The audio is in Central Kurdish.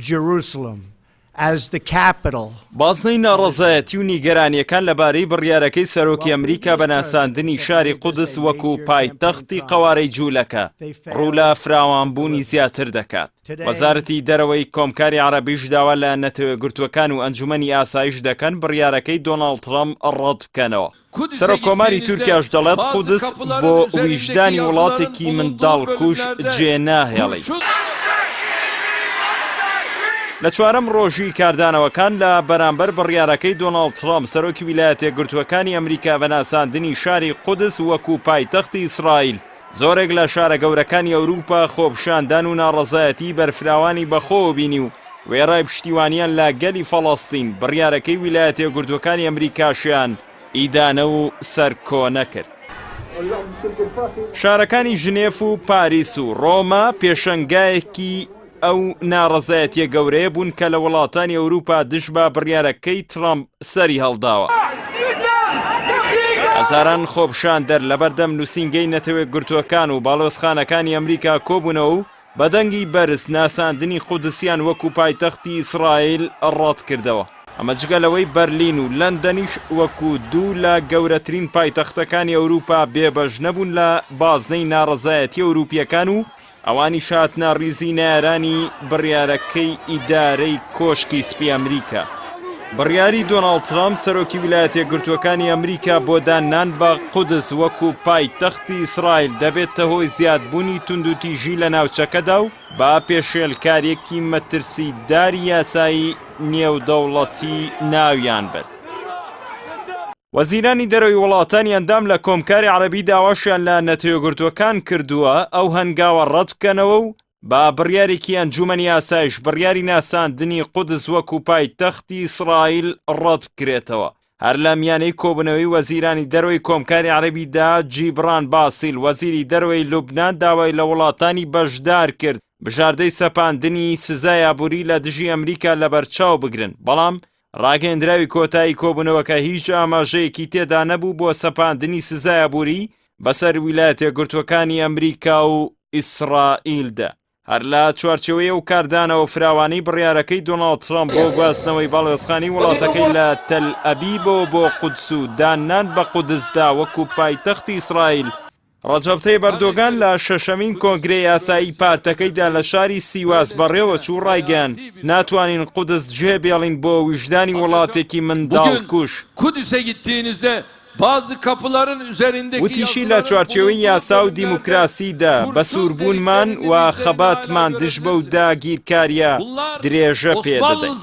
Jerusalem as the capital. بازنەی ناڕەزایەتی و نیگەرانیەکان لەبارەی بڕیارەکەی سەرۆکی ئەمریکا بە ناساندنی شاری قودس وەکو پایتەختی قەوارەی جوولەکە ڕوو لە فراوانبوونی زیاتر دەکات. وەزارەتی دەرەوەی کۆمکاری عەرەبیش داوا لە نەتەوەیەگرتووەکان و ئەنجومەنی ئاسایش دەکەن بڕیارەکەی دۆناڵد ترەمپ ڕەت بکەنەوە. سەرۆکۆماری تورکیاش دەڵێت قودس بۆ ویژدانی وڵاتێکی منداڵکوژ جێ ناهێڵێت. لە چوارەم ڕۆژی کاردانەوەکان لە بەرامبەر بڕیارەکەی دۆناڵد ترەمپ سەرۆکی ویلایەتە یەکگرتووەکانی ئەمریکا بە ناساندنی شاری قودس وەکو پایتەختی ئیسرائیل، زۆرێک لە شارە گەورەکانی ئەوروپا خۆپشاندان و ناڕەزایەتی بەرفراوانی بەخۆوە بینی و وێڕای پشتیوانیان لە گەلی فەڵەستین بڕیارەکەی ویلایەتە یەکگرتووەکانی ئەمریکاشیان ئیدانە و سەرکۆ نەکرد. شارەکانی ژنێف و پاریس و ڕۆما پێشەنگایەکی ئەو ناڕەزایەتیە گەورەیە بوون کە لە وڵاتانی ئەوروپا دژ بە بڕیارەکەی ترەمپ سەری هەڵداوە. هەزاران خۆپشاندەر لە بەردەم نووسینگەی نەتەوەیەکگرتووەکان و باڵۆزخانەکانی ئەمریکا کۆبوونەوە و بەدەنگی بەرز ناساندنی قودسیان وەکو پایتەختی ئیسرائیل ڕەت کردەوە. ئەمە جگەلەوەی بەرلین و لەندەنیش وەکو دوو لە گەورەترین پایتەختەکانی ئەوروپا بێبەش نەبوون لە بازنەی ناڕەزایەتی ئەوروپیەکان و ئەوانی شاتنە ڕیزی نارانی بڕیارەکەی ئیدارەی کۆشکی سپی ئەمریکا. بڕیاری دۆناڵد ترەمپ سەرۆکی ویلایەتە یەکگرتووەکانی ئەمریکا بۆ دانان بە قودس وەکو پایتەختی ئیسرائیل دەبێتە هۆی زیادبوونی توندوتیژی لە ناوچەکەدا و با پێشێلکاریەکی مەترسیداری یاسایی نێودەوڵەتی ناویان برد. وەزیرانی دەرەوەی وڵاتانی ئەندام لە کۆمکاری عەرەبی داواشیان لە نەتەوەیەکگرتووەکان کردووە ئەو هەنگاوە ڕەت بکەنەوە و با بڕیارێکی ئەنجومەنی ئاسایش بڕیاری ناساندنی قودس وەکو پایتەختی ئیسرائیل ڕەت بکرێتەوە. هەر لە میانەی کۆبوونەوەی وەزیرانی دەرەوەی کۆمکاری عەرەبیدا جیبران باسیل وەزیری دەرەوەی لوبنان داوای لە وڵاتانی بەشدار کرد بژاردەی سەپاندنی سزای ئابووری لە دژی ئەمریکا لەبەرچاو بگرن، بەڵام ڕاگەیەندراوی کۆتایی کۆبوونەوەکە هیچ ئاماژەیەکی تێدا نەبوو بۆ سەپاندنی سزای ئابووری بەسەر ویلایەتە یەکگرتووەکانی ئەمریکا و ئیسرائیلدا. هەر لە چوارچێوەیە و کاردانەوە فراوانی بڕیارەکەی دۆناڵد ترەمپ بۆ گواستنەوەی باڵێۆزخانی وڵاتەکەی لە تەل ئەبیبەوە بۆ قودس و دانان بە قودسدا وەکو پایتەختی ئیسرائیل. ڕەجەب تەیب ئەردۆغان لە شەشەمین کۆنگرەی یاسایی پارتەکەیدا لە شاری سیواس بەڕێوە چوو ڕایگەیاند ناتوانین قودس جێبێڵین بۆ ویژدانی وڵاتێکی منداڵکوژ. وتیشی لە چوارچێوەی یاسا و دیموکراسیدا بە سووربوونمان و خەباتمان دژ بەو داگیرکاریە درێژە پێدەدەین.